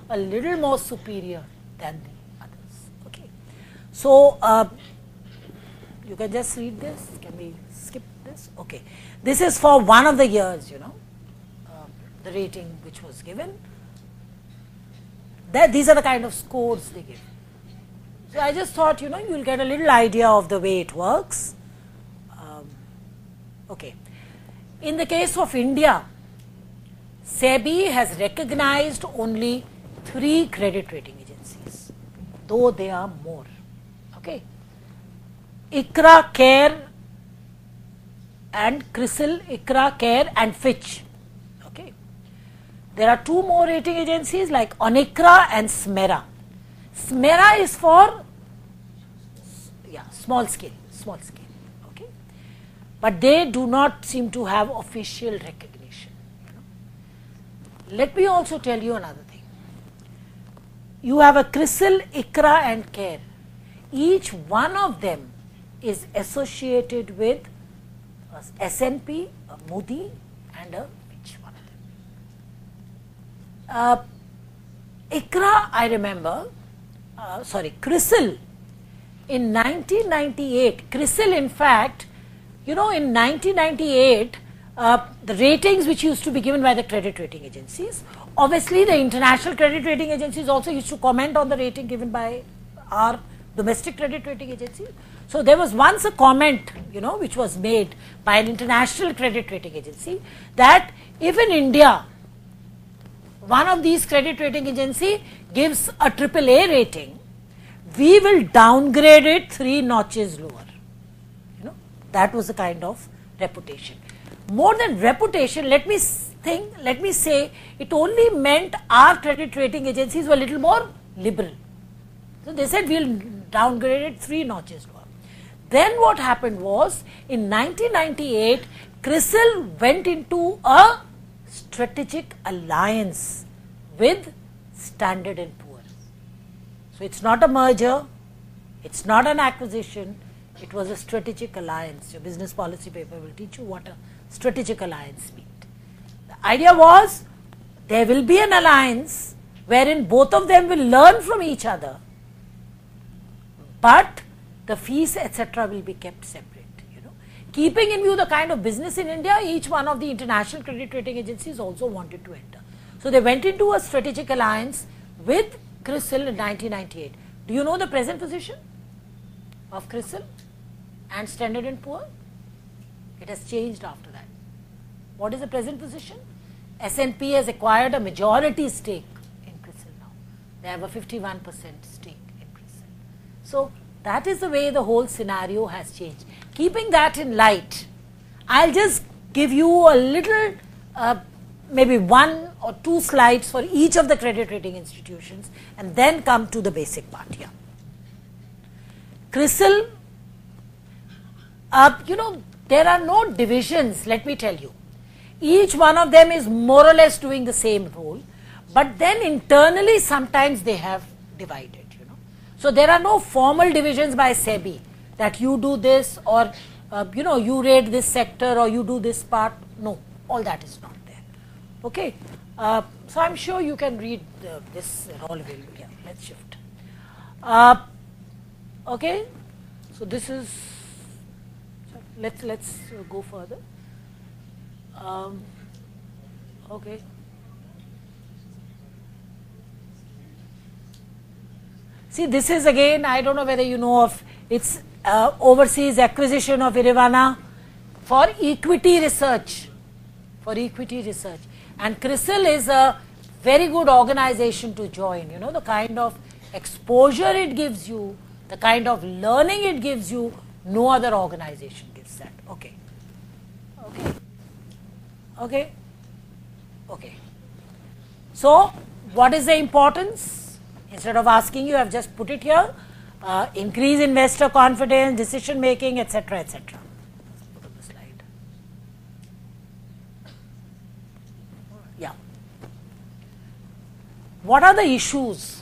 a little more superior than the others. Okay. So, you can just read this. Can we skip this? Okay. This is for one of the years, you know, the rating which was given. These are the kind of scores they give. So, I just thought, you know, you will get a little idea of the way it works. Okay. In the case of India, SEBI has recognized only 3 credit rating agencies, though there are more. Okay. ICRA, CARE and CRISIL, ICRA, CARE and Fitch. Okay. There are 2 more rating agencies like ONICRA and SMERA. SMERA is for small scale. Okay. But they do not seem to have official recognition. You know. Let me also tell you another thing. You have a CRISIL, ICRA and CARE. Each one of them is associated with a S&P, a Moody and a Fitch, one of them. ICRA, I remember, CRISIL in 1998, CRISIL in fact, you know, in 1998, the ratings which used to be given by the credit rating agencies, obviously the international credit rating agencies also used to comment on the rating given by our domestic credit rating agencies. So, there was once a comment, you know, which was made by an international credit rating agency that if in India, one of these credit rating agency gives a AAA rating, we will downgrade it 3 notches lower. You know, that was the kind of reputation. More than reputation, let me say it only meant our credit rating agencies were a little more liberal. So, they said we will downgrade it 3 notches lower. Then what happened was, in 1998, CRISIL went into a strategic alliance with Standard & Poor's. So, it is not a merger, it is not an acquisition, it was a strategic alliance. Your business policy paper will teach you what a strategic alliance means. The idea was, there will be an alliance wherein both of them will learn from each other, but the fees etc. will be kept separate. You know, keeping in view the kind of business in India, each one of the international credit rating agencies also wanted to enter. So, they went into a strategic alliance with CRISIL in 1998. Do you know the present position of CRISIL and Standard & Poor's? It has changed after that. What is the present position? S&P has acquired a majority stake in CRISIL now. They have a 51% stake in CRISIL. So, that is the way the whole scenario has changed. Keeping that in light, I will just give you a little, maybe 1 or 2 slides for each of the credit rating institutions and then come to the basic part here. CRISIL, you know, there are no divisions, let me tell you. Each one of them is more or less doing the same role, but then internally sometimes they have divided. So, there are no formal divisions by SEBI that you do this or you know, you rate this sector or you do this part. No, all that is not there. Okay. So, I am sure you can read this all available. Yeah, let us shift. Okay. So, this is, let's go further. Okay. See, this is again, I do not know whether you know of, it is overseas acquisition of Irvana for equity research, and CRISIL is a very good organization to join. You know, the kind of exposure it gives you, the kind of learning it gives you, no other organization gives that. Okay. Okay. Okay. Okay. So, what is the importance? Instead of asking you, I have just put it here, increase investor confidence, decision making, etc., etc. Put on the slide. Yeah. What are the issues?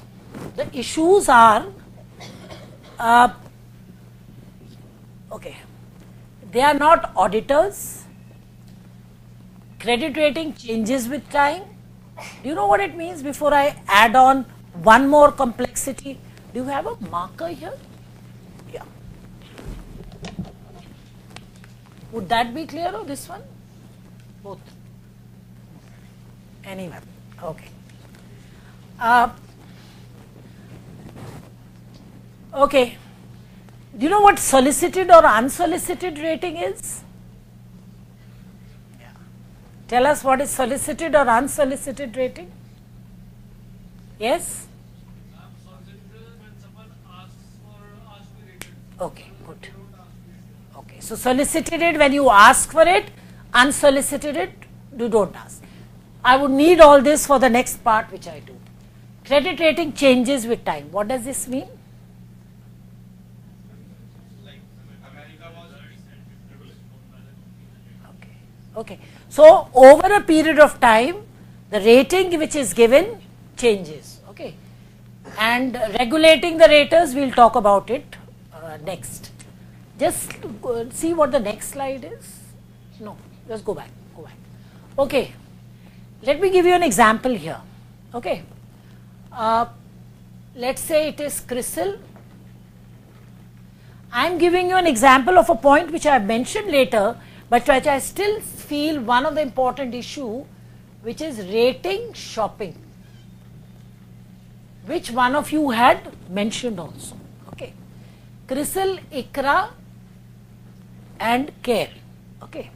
The issues are, okay, they are not auditors, credit rating changes with time, Do you know what it means before I add on one more complexity? Do you have a marker here? Yeah. Would that be clear, or this one? Both. Anyone? Okay. Okay. Do you know what solicited or unsolicited rating is? Yeah. Tell us what is solicited or unsolicited rating. Yes? Okay, good. Okay, so solicited when you ask for it, unsolicited you don't ask. I would need all this for the next part which I do. Credit rating changes with time. What does this mean? Okay. So over a period of time, the rating which is given changes. Okay. And regulating the raters, we'll talk about it next. Just see what the next slide is. No, just go back. Okay. Let me give you an example here. Okay. Let's say it is CRISIL. I am giving you an example of a point which I have mentioned later, but which I still feel one of the important issue, which is rating shopping, which one of you had mentioned also. Okay. CRISIL, ICRA and CARE. Okay.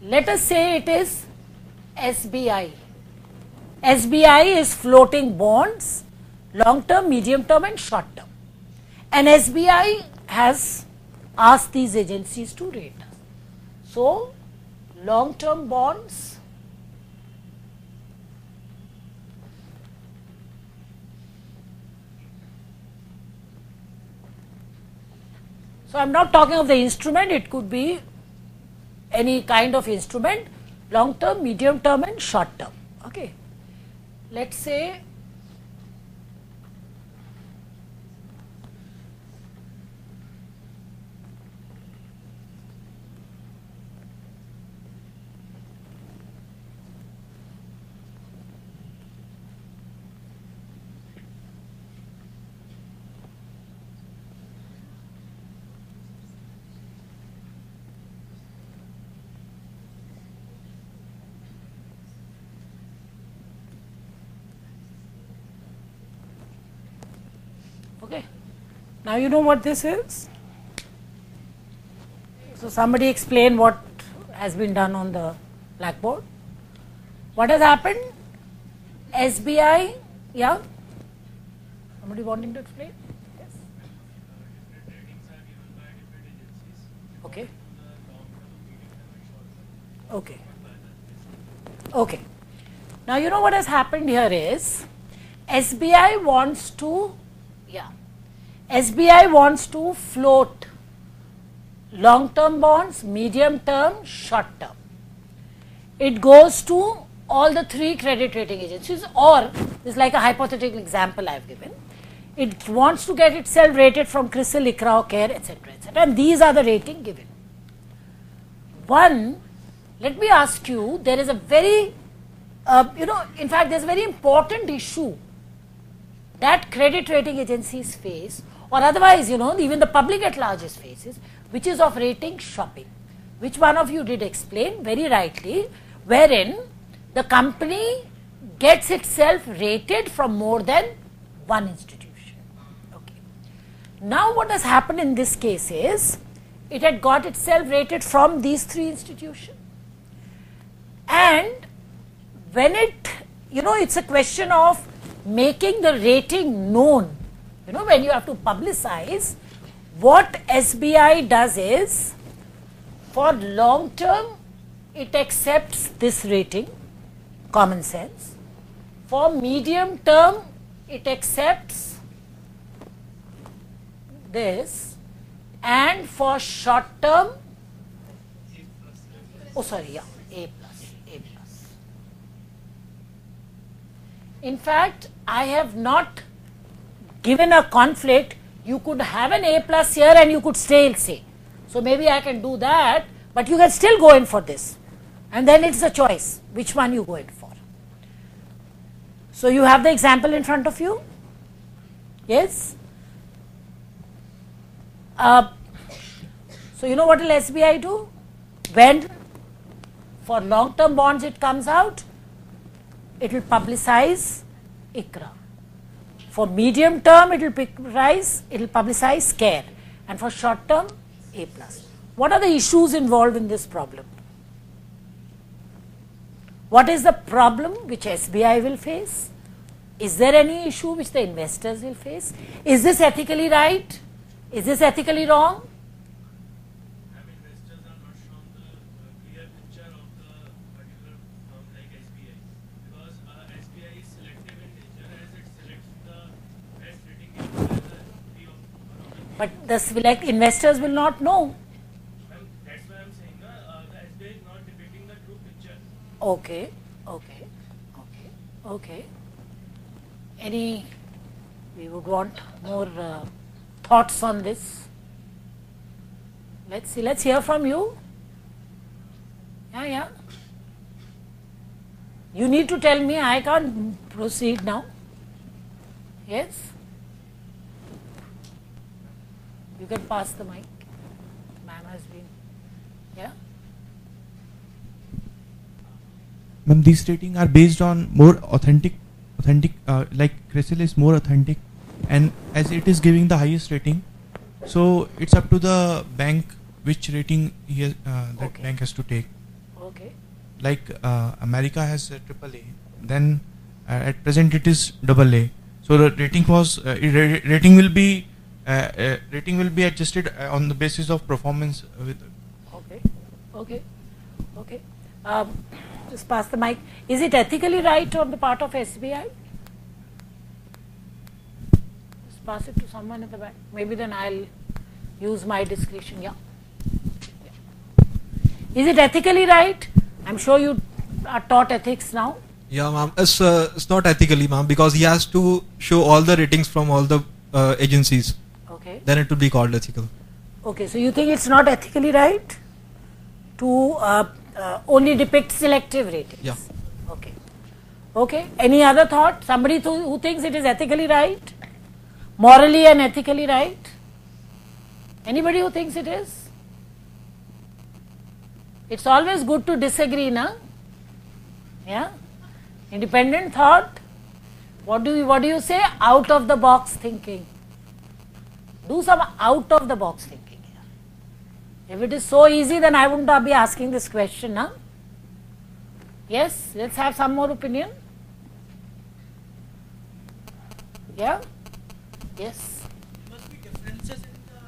Let us say it is SBI. SBI is floating bonds, long term, medium term and short term. And SBI has asked these agencies to rate us. So, long term bonds, so I am not talking of the instrument, it could be any kind of instrument, long term, medium term and short term. Okay. Let us say okay. Now you know what this is. So somebody explain what has been done on the blackboard. What has happened? SBI, yeah. Somebody wanting to explain? Yes. Okay. Okay. Okay. Now you know what has happened here is SBI wants to, SBI wants to float long term bonds, medium term, short term. It goes to all the three credit rating agencies, or this is like a hypothetical example I have given. It wants to get itself rated from CRISIL, ICRA, CARE, etc., etc. And these are the rating given. One, let me ask you, there is a very, in fact, there is a very important issue that credit rating agencies face, or otherwise, even the public at large faces, which is of rating shopping, which one of you did explain very rightly, wherein the company gets itself rated from more than one institution. Okay. Now what has happened in this case is, it had got itself rated from these three institutions. And when it's a question of making the rating known, when you have to publicize, what SBI does is, for long term, it accepts this rating, common sense. For medium term, it accepts this, and for short term, A plus. In fact, I have not given a conflict. You could have an A plus here and you could still say. So maybe I can do that, but you can still go in for this. And then it's a choice, which one you go in for. So you have the example in front of you? Yes? So you know what will SBI do? When for long term bonds it comes out, it will publicize ICRA. For medium term it will publicize CARE, and for short term A+. What are the issues involved in this problem? What is the problem which SBI will face? Is there any issue which the investors will face? Is this ethically right? Is this ethically wrong? Investors are not shown the clear picture of the particular firm like SBI, because SBI is selective in nature as it selects the best rating But the investors will not know. That's why I'm saying the SBI is not depicting the true picture. Okay. We would want more thoughts on this. Let's hear from you. Yeah. You need to tell me, I can't proceed now. Yes? You can pass the mic. Ma'am has been, yeah? Ma'am, these ratings are based on more authentic, like CRISIL is more authentic, and as it is giving the highest rating, so it's up to the bank which rating that bank has to take. Okay. Like America has AAA, then at present it is AA. So the rating rating will be adjusted on the basis of performance. Okay. Just pass the mic. Is it ethically right on the part of SBI? Just pass it to someone at the back. Maybe then I'll use my discretion. Yeah. Is it ethically right? I'm sure you are taught ethics now. Yeah, ma'am. It's not ethically, ma'am, because he has to show all the ratings from all the agencies. Okay. Then it will be called ethical. Okay, so you think it's not ethically right to only depict selective ratings? Yeah. Okay. Any other thought? Somebody who thinks it is ethically right? Morally and ethically right? Anybody who thinks it is? It's always good to disagree, na? Yeah? Independent thought. What do you say? Out of the box thinking. Do some out of the box thinking here. If it is so easy, then I would not be asking this question, huh? Yes, let's have some more opinion. Yeah? Yes. Must be differences in the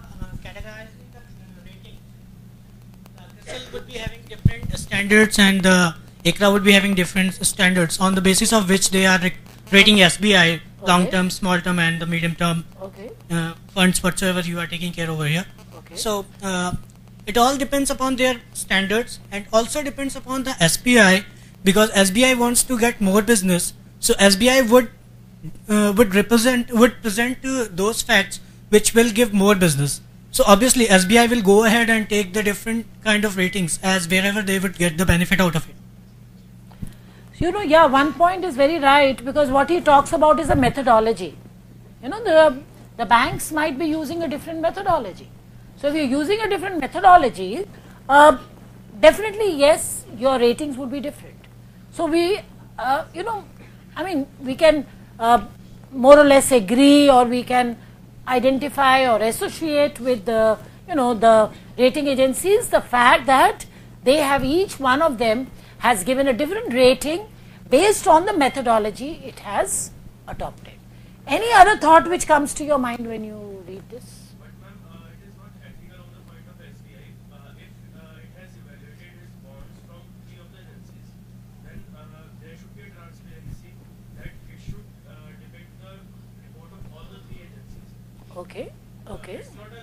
categorizing the rating. CRISIL would be having different standards, and ICRA would be having different standards on the basis of which they are rating SBI, long term, small term, and the medium term funds whatsoever you are taking care over here. So it all depends upon their standards, and also depends upon the SBI, because SBI wants to get more business. So SBI would present those facts which will give more business. So obviously SBI will go ahead and take the different kind of ratings as wherever they would get the benefit out of it. You know, yeah, one point is very right, because what he talks about is a methodology. You know, the banks might be using a different methodology. So if you're using a different methodology, definitely yes, your ratings would be different. So we, we can more or less agree, or we can identify or associate with the rating agencies the fact that they have, each one of them has given a different rating based on the methodology it has adopted. Any other thought which comes to your mind when you read this? But ma'am, it is not ethical on the point of SBI. If it has evaluated its bonds from 3 of the agencies, then there should be a transparency that it should depict the report of all the 3 agencies. Okay. It's not a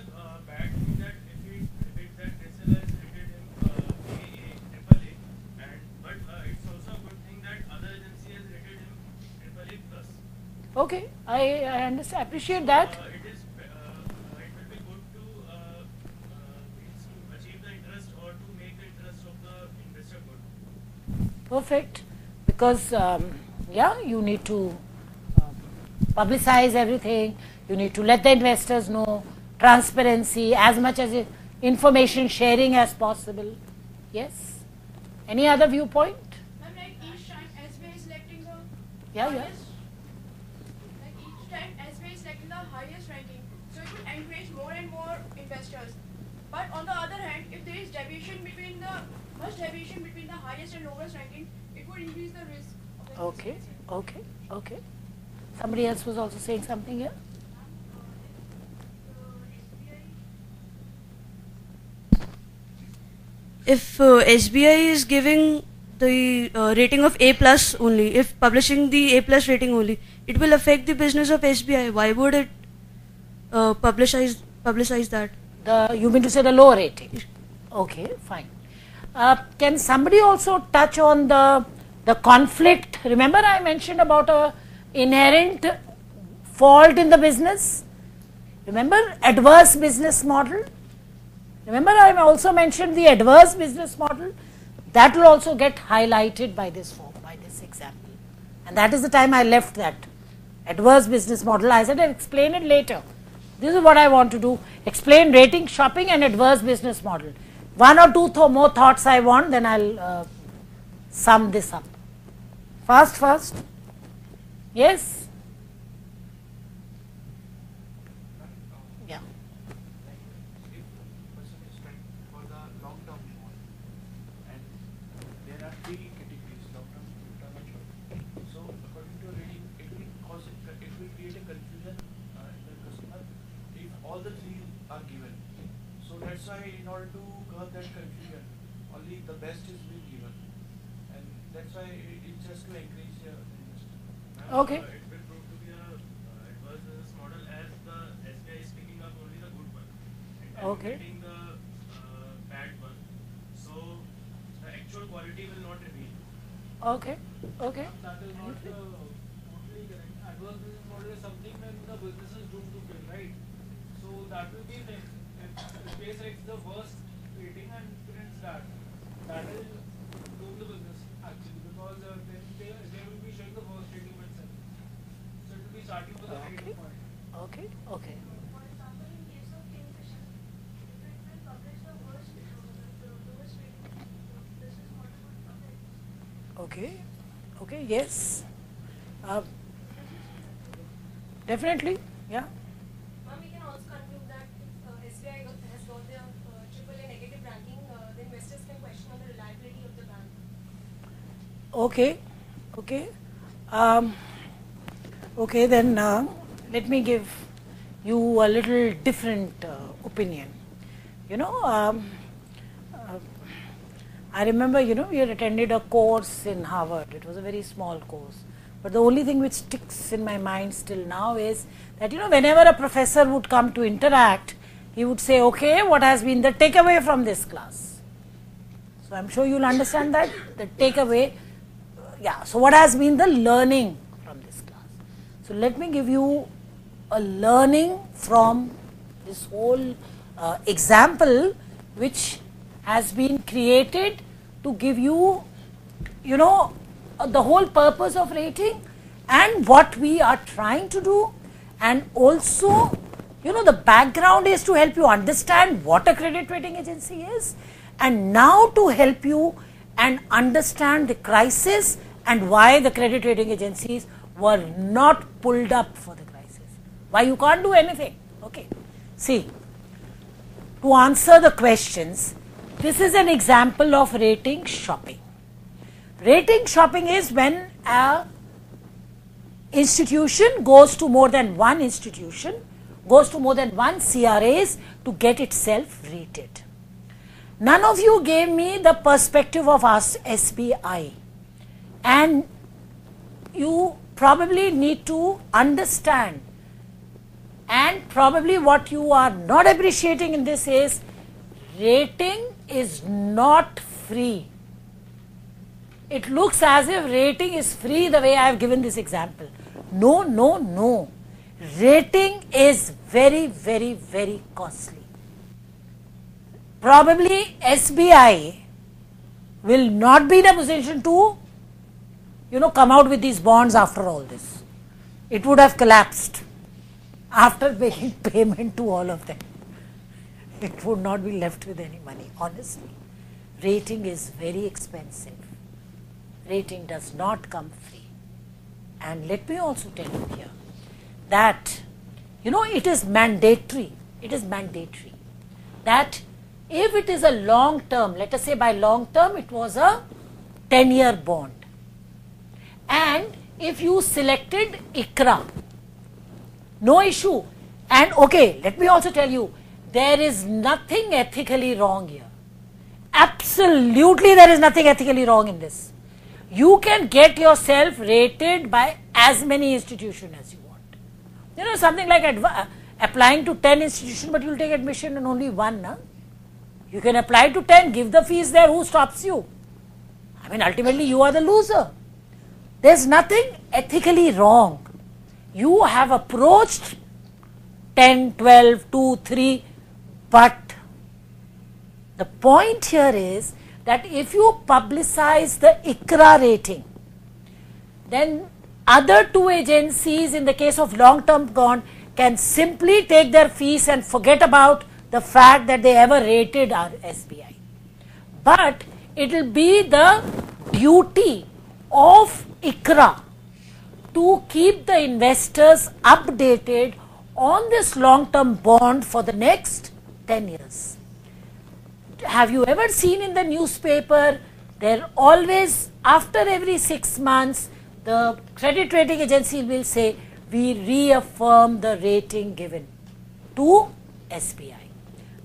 bad thing that if we depict that CRISIL has rated him AA, AAA, but it's also a good thing that other agency has rated him AAA plus. Okay, I understand, appreciate that. It will be good to achieve the interest, or to make the interest of the investor good. Perfect, because Yeah, you need to publicize everything, you need to let the investors know, transparency, as much as information sharing as possible. Yes? Any other viewpoint? Ma'am, like each time SBI is selecting the Yeah, highest, like each time SBI is selecting the highest ranking, so it would encourage more and more investors. But on the other hand, if there is deviation between the highest and lowest ranking, it would increase the risk of the Okay, okay, okay. Somebody else was also saying something here? If SBI is giving the rating of A plus only, if publishing the A plus rating only, it will affect the business of SBI. Why would it publicize that? You mean to say the low rating? Okay, fine. Can somebody also touch on the conflict? Remember I mentioned about a inherent fault in the business? Remember adverse business model? Remember I also mentioned the adverse business model? That will also get highlighted by this form, by this example. And that is the time I left that adverse business model. I said I'll explain it later. This is what I want to do, explain rating, shopping and adverse business model. One or two more thoughts I want, then I'll sum this up. First. Yes? Yeah. If person is trying for the long-term bond, and there are three categories: long-term, mid-term, and short-term. So, according to rating, it will create a confusion in the customer if all the three are given. So that's why, in order to curb that confusion, only the best is being given, and that's why it's just to encourage the investor. Okay. It will prove to be a adverse business model as the SBI is picking up only the good one and Okay. eliminating the bad one. So the actual quality will not reveal. Okay. Okay. That is not totally correct. Adverse business model is something when the business is doomed to fail, right? So that will be if SBI selects the worst rating and prints that will doom the business actually, because then they will be showing the worst rating itself. So it will be starting with the negative point. Okay. Okay. For example, in case of Kingfisher, if it will publish the lowest rating, this is what it would affect. Okay. Okay. Yes. Definitely. Yeah. Ma'am, we can also conclude that if SBI has got their AAA negative ranking, the investors can question on the reliability of the bank. Okay. Okay. Okay. Then let me give you a little different opinion. You know, I remember, we had attended a course in Harvard. It was a very small course. But the only thing which sticks in my mind still now is that, whenever a professor would come to interact, he would say, okay, what has been the takeaway from this class? So I'm sure you'll understand that, the takeaway. Yeah, so what has been the learning from this class? So let me give you a learning from this whole example which has been created to give you, the whole purpose of rating and what we are trying to do, and also, the background is to help you understand what a credit rating agency is, and now to help you and understand the crisis and why the credit rating agencies were not pulled up for the crisis, why you can't do anything. Okay, see, to answer the questions, this is an example of rating shopping. Rating shopping is when an institution goes to more than one institution, goes to more than one CRAs to get itself rated. None of you gave me the perspective of us SBI, and you probably need to understand, and probably what you are not appreciating in this is rating is not free. It looks as if rating is free the way I have given this example. No, no, no. Rating is very, very, very costly. Probably SBI will not be in a position to come out with these bonds after all this. It would have collapsed after making payment to all of them. It would not be left with any money, honestly. Rating is very expensive. Rating does not come free. And let me also tell you here that, it is mandatory. It is mandatory that if it is a long term, let us say by long term it was a 10-year bond. And if you selected ICRA, no issue. And okay, let me also tell you, there is nothing ethically wrong here. Absolutely there is nothing ethically wrong in this. You can get yourself rated by as many institutions as you want. Something like applying to 10 institutions, but you will take admission in only one. No? You can apply to 10, give the fees there, who stops you? I mean, ultimately you are the loser. There is nothing ethically wrong. You have approached 10, 12, 2, 3, but the point here is that if you publicize the ICRA rating, then other two agencies in the case of long-term bond can simply take their fees and forget about the fact that they ever rated our SBI. But it will be the duty of ICRA to keep the investors updated on this long-term bond for the next 10 years. Have you ever seen in the newspaper, there always, after every 6 months, the credit rating agency will say, we reaffirm the rating given to SBI.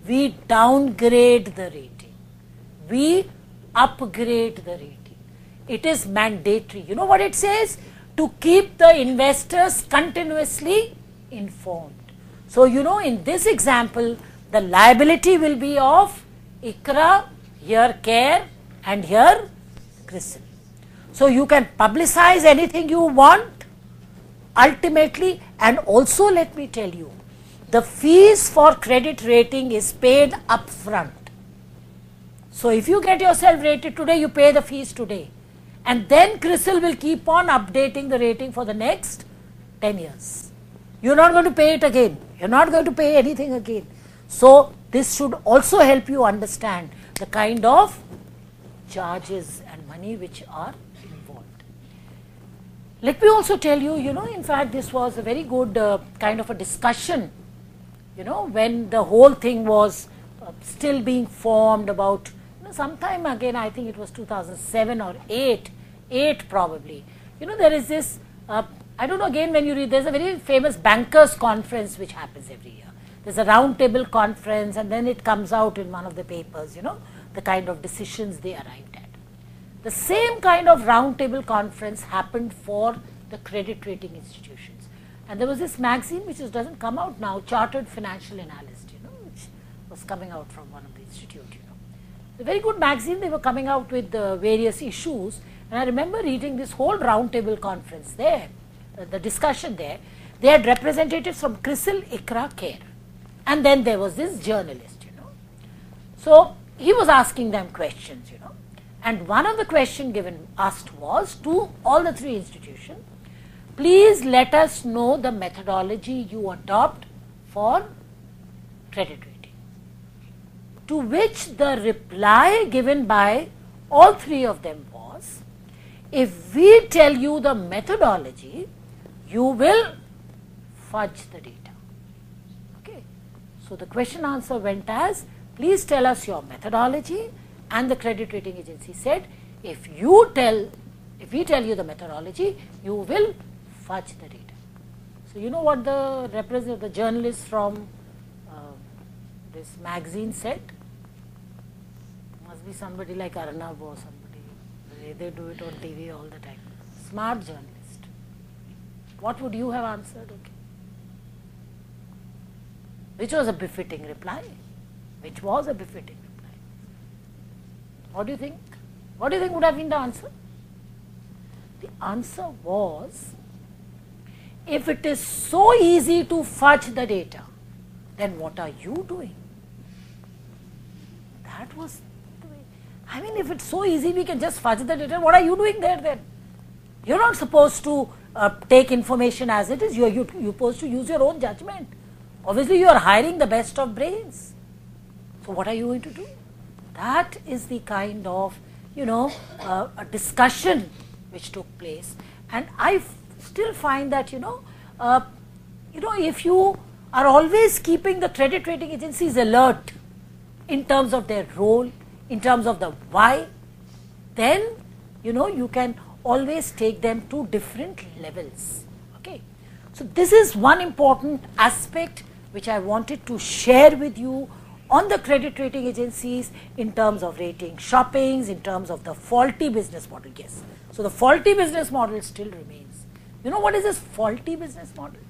We downgrade the rating. We upgrade the rating. It is mandatory. You know what it says? To keep the investors continuously informed. So, in this example, the liability will be of ICRA, here CARE, and here CRISIL. So, you can publicize anything you want ultimately, and also let me tell you, the fees for credit rating is paid upfront. So, if you get yourself rated today, you pay the fees today, and then CRISIL will keep on updating the rating for the next 10 years. You are not going to pay it again. You are not going to pay anything again. So, this should also help you understand the kind of charges and money which are involved. Let me also tell you, in fact, this was a very good kind of a discussion, when the whole thing was still being formed about, sometime again, I think it was 2007 or 8 probably. There is this, I don't know, again when you read, there's a very famous bankers conference which happens every year. There's a round table conference, and then it comes out in one of the papers, the kind of decisions they arrived at. The same kind of round table conference happened for the credit rating institutions. And there was this magazine which doesn't come out now, Chartered Financial Analyst, which was coming out from one of the institutes. A very good magazine, they were coming out with various issues. And I remember reading this whole round table conference there, the discussion there. They had representatives from CRISIL, ICRA, CARE. And then there was this journalist, So, he was asking them questions, And one of the questions asked was to all the three institutions, please let us know the methodology you adopt for credit rating. To which the reply given by all three of them was, if we tell you the methodology, you will fudge the data. Okay. So, the question answer went as, please tell us your methodology, and the credit rating agency said, if we tell you the methodology, you will fudge the data. So, you know what the journalist from this magazine said? Must be somebody like Arnab or somebody. They do it on TV all the time. Smart journalist. What would you have answered? Okay. Which was a befitting reply. Which was a befitting reply. What do you think? What do you think would have been the answer? The answer was, if it is so easy to fudge the data, then what are you doing? That was the way. I mean, if it's so easy we can just fudge the data, what are you doing there then? You're not supposed to take information as it is. You're supposed to use your own judgment. Obviously, you are hiring the best of brains. So what are you going to do? That is the kind of, a discussion which took place. And I still find that, if you are always keeping the credit rating agencies alert in terms of their role, in terms of the why, then, you can always take them to different levels. Okay. So this is one important aspect which I wanted to share with you on the credit rating agencies in terms of rating shoppings, in terms of the faulty business model. Yes. So the faulty business model still remains. You know what is this faulty business model?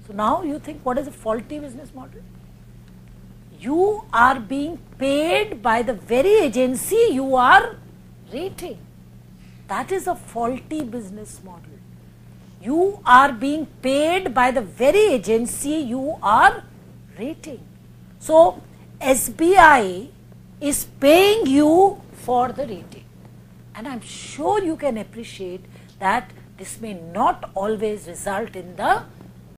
So now you think, what is a faulty business model? You are being paid by the very agency you are rating. That is a faulty business model. You are being paid by the very agency you are rating. So SBI is paying you for the rating. And I'm sure you can appreciate that this may not always result in the